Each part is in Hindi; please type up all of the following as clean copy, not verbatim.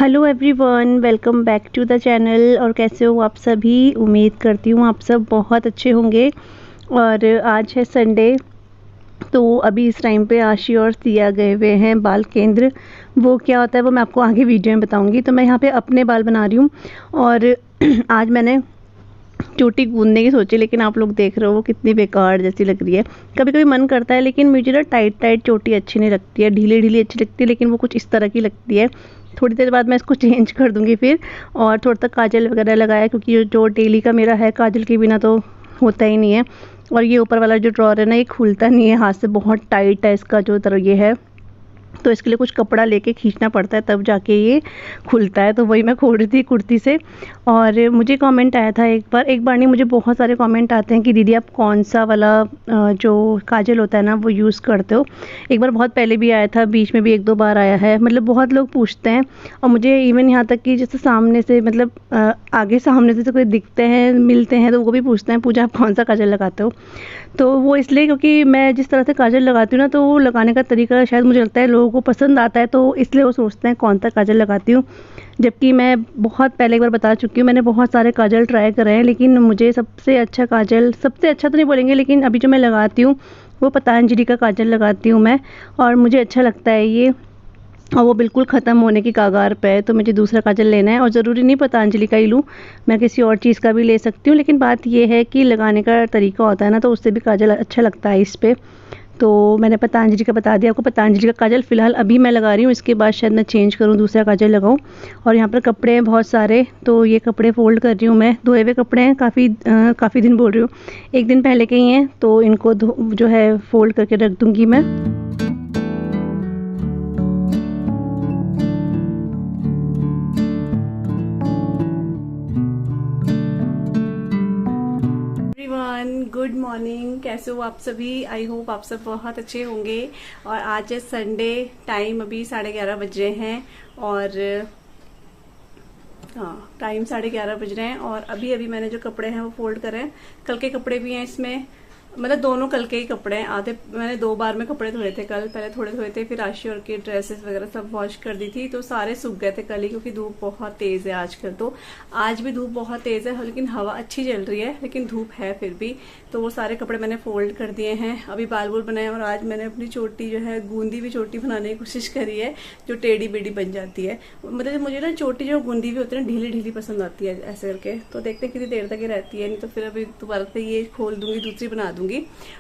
Hello everyone, welcome back to the channel. और कैसे हो आप सभी? उम्मीद करती हूँ आप सब बहुत अच्छे होंगे। और आज है संडे, तो अभी इस टाइम पे आशी और सिया गए हुए हैं बाल केंद्र। वो क्या होता है वो मैं आपको आगे वीडियो में बताऊंगी। तो मैं यहाँ पे अपने बाल बना रही हूँ और आज मैंने चोटी गूंदने की सोची, लेकिन आप लोग देख रहे हो वो कितनी बेकार जैसी लग रही है। कभी कभी मन करता है, लेकिन मुझे ना टाइट टाइट चोटी अच्छी नहीं लगती है, ढीली ढीली अच्छी लगती है, लेकिन वो कुछ इस तरह की लगती है। थोड़ी देर बाद मैं इसको चेंज कर दूंगी फिर। और थोड़ा सा काजल वगैरह लगाया, क्योंकि जो डेली का मेरा है काजल के बिना तो होता ही नहीं है। और ये ऊपर वाला जो ड्रॉर है ना, ये खुलता नहीं है हाथ से, बहुत टाइट है इसका जो तरह ये है। तो इसके लिए कुछ कपड़ा लेके खींचना पड़ता है तब जाके ये खुलता है। तो वही मैं खोल रही थी कुर्ती से। और मुझे कमेंट आया था एक बार नहीं, मुझे बहुत सारे कमेंट आते हैं कि दीदी आप कौन सा वाला जो काजल होता है ना वो यूज़ करते हो। एक बार बहुत पहले भी आया था, बीच में भी एक दो बार आया है, मतलब बहुत लोग पूछते हैं। और मुझे इवन यहाँ तक कि जैसे सामने से मतलब आगे सामने से तो कोई दिखते हैं मिलते हैं तो वो भी पूछते हैं पूजा आप कौन सा काजल लगाते हो। तो वो इसलिए क्योंकि मैं जिस तरह से काजल लगाती हूँ ना, तो वो लगाने का तरीका शायद मुझे लगता है लोगों को पसंद आता है, तो इसलिए वो सोचते हैं कौन सा काजल लगाती हूँ। जबकि मैं बहुत पहले एक बार बता चुकी हूँ, मैंने बहुत सारे काजल ट्राई करे हैं, लेकिन मुझे सबसे अच्छा काजल, सबसे अच्छा तो नहीं बोलेंगे, लेकिन अभी जो मैं लगाती हूँ वो पतंजलि का काजल लगाती हूँ मैं। और मुझे अच्छा लगता है ये। और वो बिल्कुल ख़त्म होने की कगार पे है, तो मुझे दूसरा काजल लेना है। और ज़रूरी नहीं पतंजलि का ही लूँ, मैं किसी और चीज़ का भी ले सकती हूँ, लेकिन बात ये है कि लगाने का तरीका होता है ना, तो उससे भी काजल अच्छा लगता है इस पर। तो मैंने पतंजलि का बता दिया आपको। पतंजलि का काजल फ़िलहाल अभी मैं लगा रही हूँ, इसके बाद शायद मैं चेंज करूँ, दूसरा काजल लगाऊँ। और यहाँ पर कपड़े हैं बहुत सारे, तो ये कपड़े फ़ोल्ड कर रही हूँ मैं। धोए हुए कपड़े हैं, काफ़ी दिन बोल रही हूँ, एक दिन पहले के ही हैं, तो इनको जो है फ़ोल्ड करके रख दूँगी मैं। Everyone, good morning. कैसे हो आप सभी? आई होप आप सब बहुत अच्छे होंगे। और आज है संडे, टाइम अभी 11:30 बज रहे हैं। और हाँ, टाइम 11:30 बज रहे हैं। और अभी अभी मैंने जो कपड़े हैं वो फोल्ड करे हैं। कल के कपड़े भी हैं इसमें, मतलब दोनों कल के ही कपड़े हैं। आधे मैंने 2 बार में कपड़े धोए थे कल, पहले थोड़े धोए थे, फिर आशी और के ड्रेसेस वगैरह सब वॉश कर दी थी, तो सारे सूख गए थे कल ही, क्योंकि धूप बहुत तेज है आजकल। तो आज भी धूप बहुत तेज है, लेकिन हवा अच्छी चल रही है, लेकिन धूप है फिर भी। तो वो सारे कपड़े मैंने फोल्ड कर दिए हैं। अभी बाल बुल बनाए, और आज मैंने अपनी चोटी जो है गूंदी हुई चोटी बनाने की कोशिश करी है, जो टेढ़ी बेढ़ी बन जाती है। मतलब मुझे ना चोटी जो गूंदी हुई होती है ना, ढीली ढीली पसंद आती है ऐसे करके। तो देखते हैं कितनी देर तक ये रहती है, नहीं तो फिर अभी दोबारा से ये खोल दूंगी, दूसरी बना दूंगी।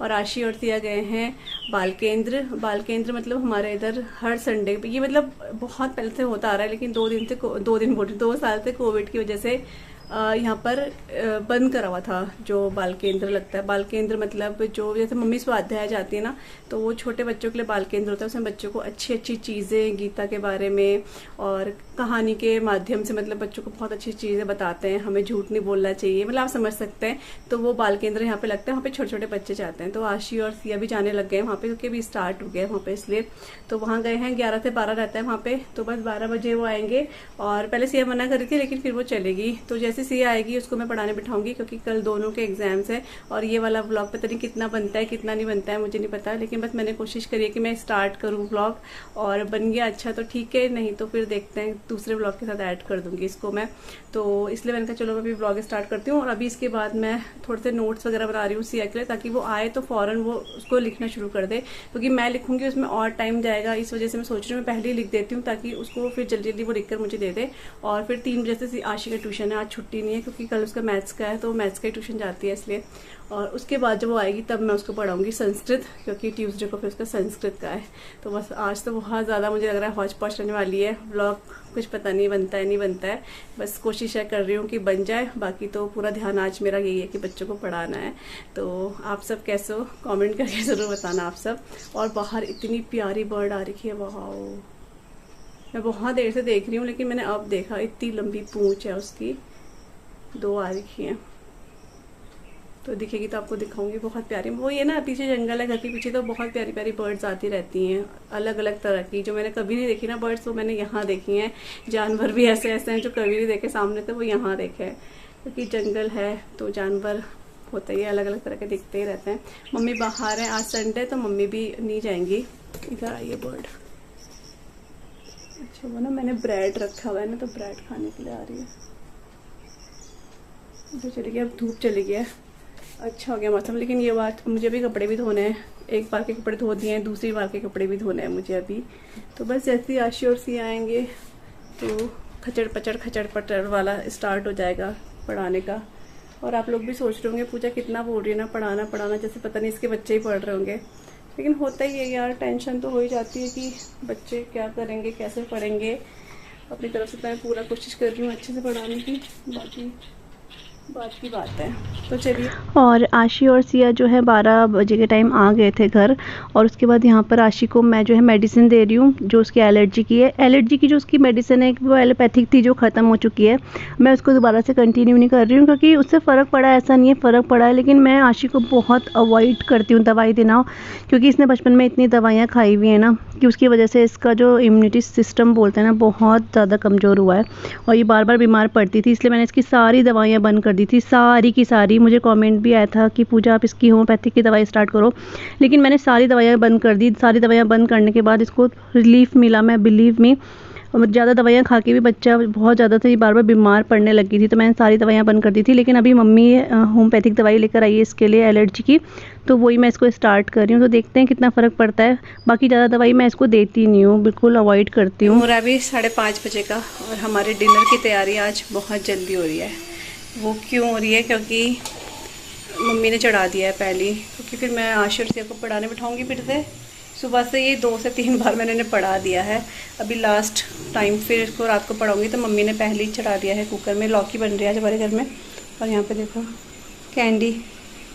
और आशी और सिया गए हैं बाल केंद्र। बाल केंद्र मतलब हमारे इधर हर संडे, ये मतलब बहुत पहले से होता आ रहा है, लेकिन 2 साल से कोविड की वजह से यहाँ पर बंद करा हुआ था जो बाल केंद्र लगता है। बाल केंद्र मतलब जो जैसे मम्मी स्वाध्याय जाती है ना, तो वो छोटे बच्चों के लिए बाल केंद्र होता है। उसमें बच्चों को अच्छी अच्छी चीज़ें गीता के बारे में और कहानी के माध्यम से, मतलब बच्चों को बहुत अच्छी चीज़ें बताते हैं। हमें झूठ नहीं बोलना चाहिए, मतलब आप समझ सकते हैं। तो वो बाल केंद्र यहाँ पे लगता है, वहाँ पे छोटे छोटे बच्चे जाते हैं। तो आशी और सिया भी जाने लग गए वहाँ पे, क्योंकि अभी स्टार्ट हो गया वहाँ पे, इसलिए तो वहाँ गए हैं। 11 से 12 रहता है वहाँ पे, तो बस 12 बजे वो आएंगे। और पहले सिया मना कर रही थी, लेकिन फिर वो चलेगी। तो जैसे सिया आएगी उसको मैं पढ़ाने बिठाऊंगी, क्योंकि कल दोनों के एग्जाम्स है। और ये वाला व्लॉग पता नहीं कितना बनता है कितना नहीं बनता है, मुझे नहीं पता, लेकिन बस मैंने कोशिश करी है कि मैं स्टार्ट करूँ व्लॉग। और बन गया अच्छा तो ठीक है, नहीं तो फिर देखते हैं, दूसरे व्लॉग के साथ ऐड कर दूंगी इसको मैं। तो इसलिए मैंने कहा चलो मैं अभी व्लॉग स्टार्ट करती हूँ। और अभी इसके बाद मैं थोड़े से नोट्स वगैरह बना रही हूँ सिया के लिए, ताकि वो आए तो फौरन वो उसको लिखना शुरू कर दे, क्योंकि मैं लिखूंगी उसमें और टाइम जाएगा। इस वजह से मैं सोच रही हूँ मैं पहले ही लिख देती हूँ, ताकि उसको फिर जल्दी जल्दी वो लिखकर मुझे दे दे। और फिर 3 बजे से आशी का ट्यूशन है, आज छुट्टी नहीं है, क्योंकि कल उसका मैथ्स का है, तो मैथ्स का ही ट्यूशन जाती है इसलिए। और उसके बाद जब वो आएगी तब मैं उसको पढ़ाऊंगी संस्कृत, क्योंकि ट्यूसडे को फिर उसका संस्कृत का है। तो बस आज तो बहुत ज़्यादा मुझे लग रहा है हौच पौच रहने वाली है व्लॉग। कुछ पता नहीं बनता है नहीं बनता है, बस कोशिश है कर रही हूँ कि बन जाए। बाकी तो पूरा ध्यान आज मेरा यही है कि बच्चों को पढ़ाना है। तो आप सब कैसे हो कमेंट करके ज़रूर बताना आप सब। और बाहर इतनी प्यारी बर्ड आ रखी है, वाह। मैं बहुत देर से देख रही हूँ, लेकिन मैंने अब देखा, इतनी लंबी पूंछ है उसकी, 2 आ रखी हैं। तो दिखेगी तो आपको दिखाऊंगी, बहुत प्यारी। वो ये ना पीछे जंगल है घर के पीछे, तो बहुत प्यारी प्यारी बर्ड्स आती रहती हैं, अलग अलग तरह की, जो मैंने कभी नहीं देखी ना बर्ड्स, वो मैंने यहाँ देखी हैं। जानवर भी ऐसे ऐसे हैं जो कभी नहीं देखे सामने, तो वो यहाँ देखे हैं, क्योंकि जंगल है तो जानवर होता ही है, अलग अलग तरह के दिखते ही रहते हैं। मम्मी बाहर है, आज संडे तो मम्मी भी नहीं जाएंगी। इधर आइए बर्ड, अच्छा वो ना मैंने ब्रेड रखा हुआ है ना, तो ब्रेड खाने के लिए आ रही है। तो चली गई, अब धूप चली गई है, अच्छा हो गया मौसम। लेकिन ये बात, मुझे भी कपड़े भी धोने हैं, एक बार के कपड़े धो दिए हैं, दूसरी बार के कपड़े भी धोने हैं मुझे अभी। तो बस जैसे ही आशी और सी आएंगे तो खचड़ पचड़ वाला स्टार्ट हो जाएगा पढ़ाने का। और आप लोग भी सोच रहे होंगे पूजा कितना बोल रही है ना, पढ़ाना, जैसे पता नहीं इसके बच्चे ही पढ़ रहे होंगे। लेकिन होता ही है यार, टेंशन तो हो ही जाती है कि बच्चे क्या करेंगे, कैसे पढ़ेंगे। अपनी तरफ से मैं पूरा कोशिश कर रही हूँ अच्छे से पढ़ाने की, बाकी बात की बात है। तो चलिए। और आशी और सिया जो है 12 बजे के टाइम आ गए थे घर, और उसके बाद यहाँ पर आशी को मैं जो है मेडिसिन दे रही हूँ जो उसकी एलर्जी की है। एलर्जी की जो उसकी मेडिसिन है वो एलोपैथिक थी जो ख़त्म हो चुकी है, मैं उसको दोबारा से कंटिन्यू नहीं कर रही हूँ क्योंकि उससे फ़र्क पड़ा है, ऐसा नहीं है फ़र्क पड़ा है। लेकिन मैं आशी को बहुत अवॉइड करती हूँ दवाई देना, क्योंकि इसने बचपन में इतनी दवाइयाँ खाई हुई हैं ना कि उसकी वजह से इसका जो इम्यूनिटी सिस्टम बोलते हैं ना बहुत ज़्यादा कमज़ोर हुआ है, और ये बार बार बीमार पड़ती थी। इसलिए मैंने इसकी सारी दवाइयाँ बंद कर दी थी, सारी की सारी। मुझे कमेंट भी आया था कि पूजा आप इसकी होम्योपैथिक की दवाई स्टार्ट करो, लेकिन मैंने सारी दवाइयाँ बंद कर दी। सारी दवाइयाँ बंद करने के बाद इसको रिलीफ मिला, मैं बिलीव मी। ज़्यादा दवाइयाँ खा के भी बच्चा बहुत ज़्यादा था, बार बार बीमार पड़ने लगी थी, तो मैंने सारी दवाइयाँ बंद कर दी थी। लेकिन अभी मम्मी होम्योपैथिक दवाई लेकर आई है इसके लिए एलर्जी की, तो वही मैं इसको स्टार्ट कर रही हूँ। तो देखते हैं कितना फ़र्क पड़ता है। बाकी ज़्यादा दवाई मैं इसको देती नहीं हूँ, बिल्कुल अवॉइड करती हूँ। और अभी 5:30 बजे का, और हमारे डिनर की तैयारी आज बहुत जल्दी हो रही है। वो क्यों हो रही है? क्योंकि मम्मी ने चढ़ा दिया है पहले, क्योंकि फिर मैं आशी और सिया को पढ़ाने बिठाऊँगी फिर से। सुबह से ये 2 से 3 बार मैंने इन्हें पढ़ा दिया है, अभी लास्ट टाइम फिर इसको रात को पढ़ाऊँगी। तो मम्मी ने पहले ही चढ़ा दिया है कुकर में। लौकी बन रही है आज हमारे घर में, और यहाँ पे देखो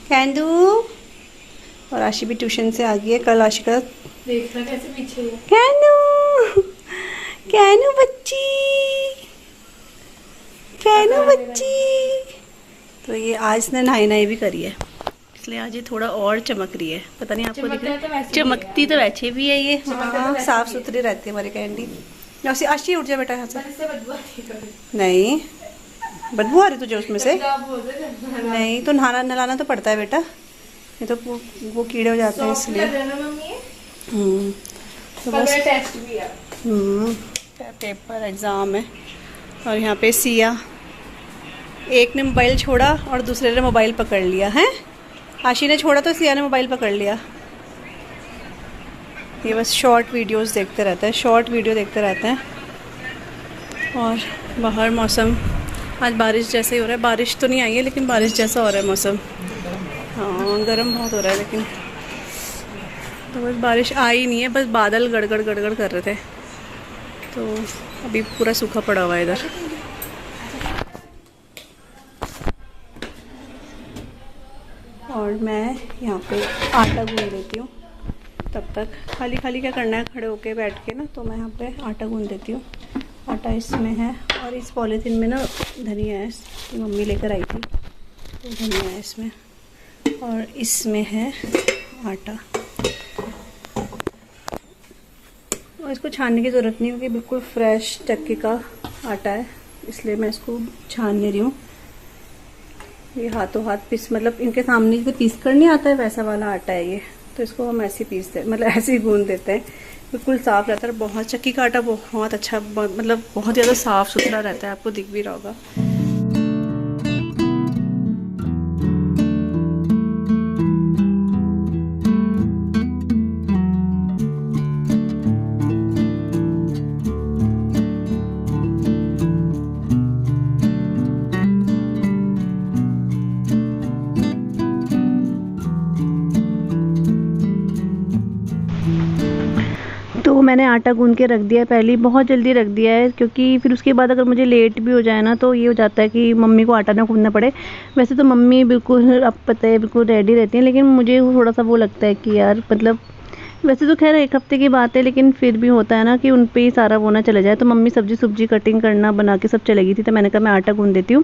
कैंडू, और आशी भी ट्यूशन से आ गई है। कल आशी का देखना कैसे पीछे है। कैनू बच्ची। तो ये आज इसने नहाई भी करी है, इसलिए आज ये थोड़ा और चमक रही है। पता नहीं आपको दिख रहा है? चमकती तो वैसे भी है ये, हाँ, साफ सुथरी रहती है हमारी कैंडी। आशी उठ जाए बेटा यहाँ से। नहीं बदबू आ रही तुझे उसमें से? नहीं तो नहलाना तो पड़ता है बेटा, ये तो वो कीड़े हो जाते हैं इसलिए। तो बस पेपर एग्ज़ाम है। और यहाँ पे सिया, एक ने मोबाइल छोड़ा और दूसरे ने मोबाइल पकड़ लिया है। आशी ने छोड़ा तो सिया ने मोबाइल पकड़ लिया। ये बस शॉर्ट वीडियो देखते रहते हैं। और बाहर मौसम आज बारिश जैसे ही हो रहा है। बारिश तो नहीं आई है लेकिन बारिश जैसा हो रहा है मौसम। हाँ गर्म बहुत हो रहा है, लेकिन तो बस बारिश आई नहीं है, बस बादल गड़गड़ कर रहे थे। तो अभी पूरा सूखा पड़ा हुआ है इधर। और मैं यहाँ पे आटा गूंद लेती हूँ, तब तक खाली क्या करना है, खड़े होके बैठ के ना। तो मैं यहाँ पे आटा गूंद देती हूँ। आटा इसमें है, और इस पॉलीथीन में ना धनिया है, ये मम्मी लेकर आई थी, तो धनिया है इसमें, और इसमें है आटा। और इसको छानने की ज़रूरत नहीं, क्योंकि बिल्कुल फ्रेश चक्की का आटा है, इसलिए मैं इसको छान ले रही हूँ। ये हाथों हाथ पीस, मतलब इनके सामने जैसे पीस कर नहीं आता है वैसा वाला आटा है ये। तो इसको हम ऐसे पीसते, मतलब ऐसे ही गूंद देते हैं, बिल्कुल साफ़ रहता है। बहुत चक्की का आटा बहुत अच्छा, मतलब बहुत ज़्यादा साफ़ सुथरा रहता है, आपको दिख भी रहा होगा। तो मैंने आटा गूंद के रख दिया है पहले, बहुत जल्दी रख दिया है, क्योंकि फिर उसके बाद अगर मुझे लेट भी हो जाए ना तो ये हो जाता है कि मम्मी को आटा ना गूंदना पड़े। वैसे तो मम्मी बिल्कुल, अब पता है, बिल्कुल रेडी रहती हैं, लेकिन मुझे थोड़ा सा वो लगता है कि यार, मतलब वैसे तो खैर 1 हफ्ते की बात है, लेकिन फिर भी होता है ना कि उन पे ही सारा वो ना चले जाए। तो मम्मी सब्जी कटिंग करना बना के सब चलेगी थी, तो मैंने कहा मैं आटा गूंद देती हूँ।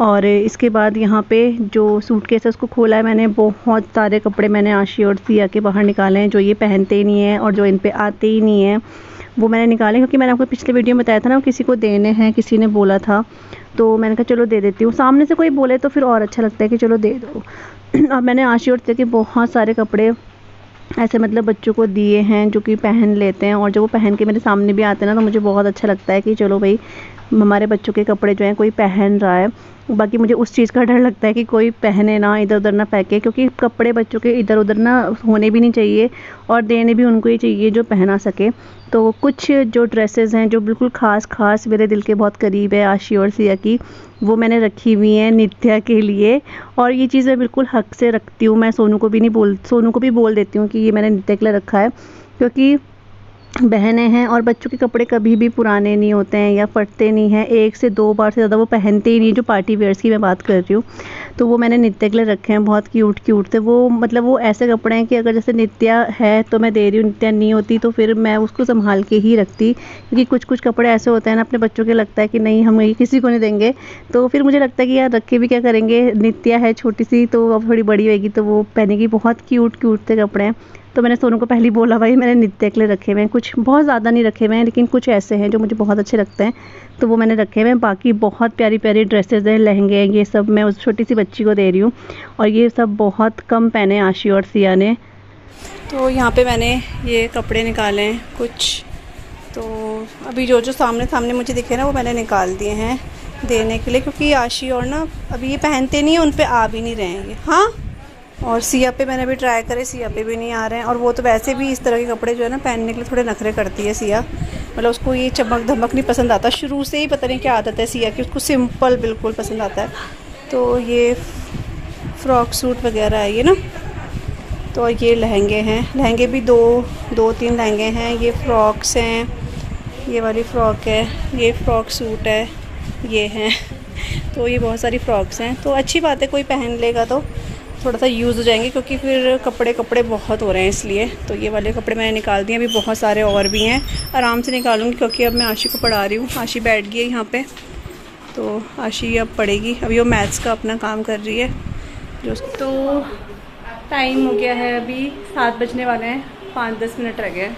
और इसके बाद यहाँ पे जो सूटकेस है उसको खोला है मैंने। बहुत सारे कपड़े मैंने आशी और सिया के बाहर निकाले हैं, जो ये पहनते ही नहीं है और जो इन पर आते ही नहीं है, वो मैंने निकाले। क्योंकि मैंने आपको पिछले वीडियो में बताया था ना, किसी को देने हैं, किसी ने बोला था, तो मैंने कहा चलो दे देती हूँ। सामने से कोई बोले तो फिर और अच्छा लगता है कि चलो दे दो। अब मैंने आशी और सिया के बहुत सारे कपड़े ऐसे मतलब बच्चों को दिए हैं जो कि पहन लेते हैं, और जब वो पहन के मेरे सामने भी आते हैं ना तो मुझे बहुत अच्छा लगता है कि चलो भाई हमारे बच्चों के कपड़े जो हैं कोई पहन रहा है। बाकी मुझे उस चीज़ का डर लगता है कि कोई पहने ना, इधर उधर ना फेंके, क्योंकि कपड़े बच्चों के इधर उधर ना होने भी नहीं चाहिए और देने भी उनको ही चाहिए जो पहना सके। तो कुछ जो ड्रेसेस हैं जो बिल्कुल ख़ास मेरे दिल के बहुत करीब है आशी और सिया की, वो मैंने रखी हुई हैं नित्या के लिए। और ये चीज़ मैं बिल्कुल हक से रखती हूँ, मैं सोनू को भी बोल देती हूँ कि ये मैंने नित्या के लिए रखा है, क्योंकि बहनें हैं और बच्चों के कपड़े कभी भी पुराने नहीं होते हैं या फटते नहीं हैं। 1 से 2 बार से ज़्यादा वो पहनते ही नहीं, जो पार्टी वेयर्स की मैं बात कर रही हूँ। तो वो मैंने नित्या के लिए रखे हैं, बहुत क्यूट थे वो। मतलब वो ऐसे कपड़े हैं कि अगर जैसे नित्या है तो मैं दे रही हूँ, नित्या नहीं होती तो फिर मैं उसको संभाल के ही रखती, क्योंकि कुछ कपड़े ऐसे होते हैं ना अपने बच्चों के, लगता है कि नहीं हम ये किसी को नहीं देंगे। तो फिर मुझे लगता है कि यार रख के भी क्या करेंगे, नित्या है छोटी सी तो अब थोड़ी बड़ी होगी तो वो पहनेगी। बहुत क्यूट थे कपड़े हैं। तो मैंने सोनू को पहले ही बोला भाई मैंने नित्या के लिए रखे हुए हैं, कुछ बहुत ज़्यादा नहीं रखे हुए हैं लेकिन कुछ ऐसे हैं जो मुझे बहुत अच्छे लगते हैं तो वो मैंने रखे हुए हैं। बाकी बहुत प्यारी ड्रेसेस हैं, लहंगे हैं, ये सब मैं उस छोटी सी बच्ची को दे रही हूँ और ये सब बहुत कम पहने आशी और सिया ने। तो यहाँ पे मैंने ये कपड़े निकाले हैं कुछ, तो अभी जो सामने मुझे दिखे ना वो मैंने निकाल दिए हैं देने के लिए, क्योंकि आशी और ना अभी ये पहनते नहीं हैं, उन पे आ भी नहीं रहे हैं ये। हाँ, और सिया पे मैंने भी ट्राई करे, सिया पे भी नहीं आ रहे हैं। और वो तो वैसे भी इस तरह के कपड़े जो है ना पहनने के लिए थोड़े नखरे करती है सिया, मतलब उसको ये चमक धमक नहीं पसंद आता शुरू से ही, पता नहीं क्या आदत है सिया की, उसको सिंपल बिल्कुल पसंद आता है। तो ये फ्रॉक सूट वगैरह है ये ना, तो ये लहंगे हैं, लहंगे भी दो तीन लहंगे हैं, ये फ्रॉक्स हैं, ये वाली फ़्रॉक है, ये फ्रॉक सूट है, ये हैं। तो ये बहुत सारी फ़्रॉक्स हैं, तो अच्छी बात है कोई पहन लेगा तो थोड़ा सा यूज़ हो जाएंगे, क्योंकि फिर कपड़े बहुत हो रहे हैं इसलिए। तो ये वाले कपड़े मैंने निकाल दिए, अभी बहुत सारे और भी हैं, आराम से निकालूंगी क्योंकि अब मैं आशी को पढ़ा रही हूँ। आशी बैठ गई है यहाँ पे, तो आशी अब पढ़ेगी, अभी वो मैथ्स का अपना काम कर रही है जो। तो टाइम हो गया है, अभी 7 बजने वाले हैं, 5-10 मिनट रह गए।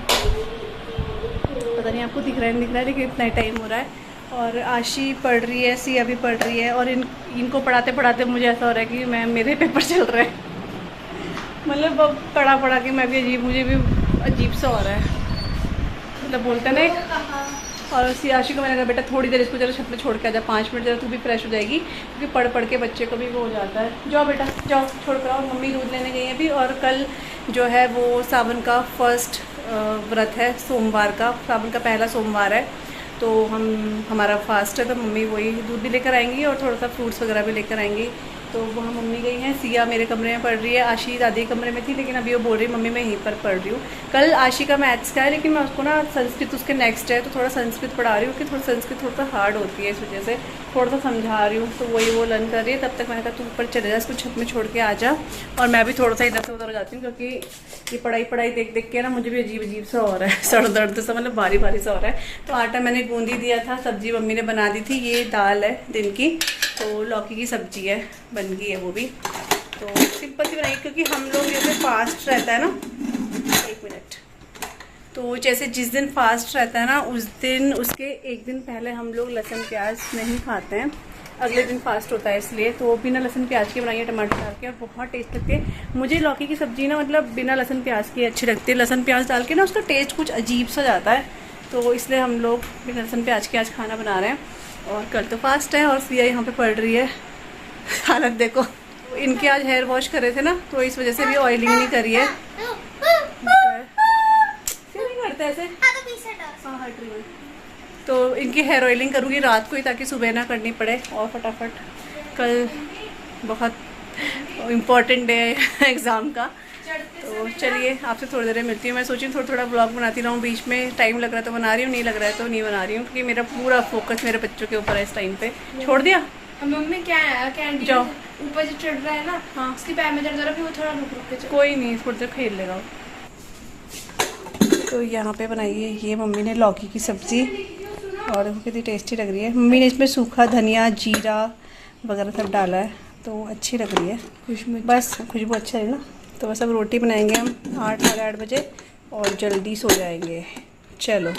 पता नहीं आपको दिख रहा है लेकिन इतना ही टाइम हो रहा है। और आशी पढ़ रही है, सिया भी पढ़ रही है, और इनको पढ़ाते मुझे ऐसा हो रहा है कि मेरे पेपर चल रहे हैं। मतलब अब पढ़ा के मैं भी मुझे भी अजीब सा हो रहा है, मतलब बोलते ना एक। और आशी को मैंने कहा बेटा थोड़ी देर इसको जरा छत में छोड़ के आ जा, 5 मिनट, जरा तू भी फ्रेश हो जाएगी, क्योंकि पढ़ के बच्चे को भी वो हो जाता है। जाओ बेटा जाओ, छोड़ कर आओ। मम्मी दूध लेने गई है अभी, और कल जो है वो सावन का फर्स्ट व्रत है, सोमवार का, सावन का पहला सोमवार है, तो हमारा फास्ट है, तो मम्मी वही दूध भी लेकर आएंगी और थोड़ा सा फ्रूट्स वगैरह भी लेकर आएंगी। तो वहाँ मम्मी गई हैं, सिया मेरे कमरे में पढ़ रही है, आशी दादी के कमरे में थी, लेकिन अभी वो बोल रही मम्मी मैं यहीं पर पढ़ रही हूँ। कल आशी का मैथ्स का है, लेकिन मैं उसको ना संस्कृत उसके नेक्स्ट है, तो थोड़ा संस्कृत पढ़ा रही हूँ, कि थोड़ा संस्कृत थोड़ा सा हार्ड होती है, इस वजह से थोड़ा सा समझा रही हूँ। तो वही वो लर्न कर रही है, तब तक मैंने कहा तू ऊपर चले जा, इसको छत में छोड़ के आ जा, और मैं भी थोड़ा सा इधर से उधर हो जाती हूँ, क्योंकि ये पढ़ाई देख के ना मुझे भी अजीब सा हो रहा है, सर दर्द सा, मतलब भारी सा हो रहा है। तो आटा मैंने गूंदी दिया था, सब्जी मम्मी ने बना दी थी, ये दाल है दिन की, तो लौकी की सब्जी है, बन गई है वो भी। तो सिंपल सी बनाई, क्योंकि हम लोग जैसे फास्ट रहता है ना, 1 मिनट, तो जैसे जिस दिन फास्ट रहता है ना उस दिन, उसके 1 दिन पहले हम लोग लहसुन प्याज नहीं खाते हैं, अगले दिन फास्ट होता है इसलिए। तो बिना लहसुन प्याज के बनाइए, टमाटर डाल के, और बहुत टेस्ट लगती है। मुझे लौकी की सब्जी ना मतलब बिना लहसुन प्याज की अच्छी लगती है, लहसुन प्याज डाल के ना उसका टेस्ट कुछ अजीब सा जाता है, तो इसलिए हम लोग बिना लहसुन प्याज के आज खाना बना रहे हैं। और कल तो फास्ट है, और सिया यहाँ पे पढ़ रही है। हालत देखो, इनके आज हेयर वॉश करे थे ना, तो इस वजह से भी ऑयलिंग नहीं करी है। नहीं करते ऐसे, हाँ हट रही है। तो इनकी हेयर ऑयलिंग करूँगी रात को ही, ताकि सुबह ना करनी पड़े, और फटाफट कल बहुत इम्पोर्टेंट डे है एग्ज़ाम का। तो चलिए आपसे थोड़ी देर में मिलती हूँ। मैं सोची थोड़ा ब्लॉग बनाती रहूँ, बीच में टाइम लग रहा है तो बना रही हूँ, नहीं लग रहा है तो नहीं बना रही हूँ, क्योंकि मेरा पूरा फोकस मेरे बच्चों के ऊपर है इस टाइम पे। छोड़ दिया मम्मी, क्या है कैंडी जाओ ऊपर जो चढ़ रहा है ना, हाँ उसके पैर में दर्द हो रहा है, वो थोड़ा रुक के चल। कोई नहीं, थोड़ी देर खेल लेगा। तो यहाँ पे बनाई है ये मम्मी ने लौकी की सब्ज़ी, और कितनी टेस्टी लग रही है। मम्मी ने इसमें सूखा धनिया, जीरा वगैरह सब डाला है, तो अच्छी लग रही है खुशबू, बस खुशबू अच्छा है ना। तो बस अब रोटी बनाएंगे हम 8 साढ़े 8 बजे, और जल्दी सो जाएंगे। चलो।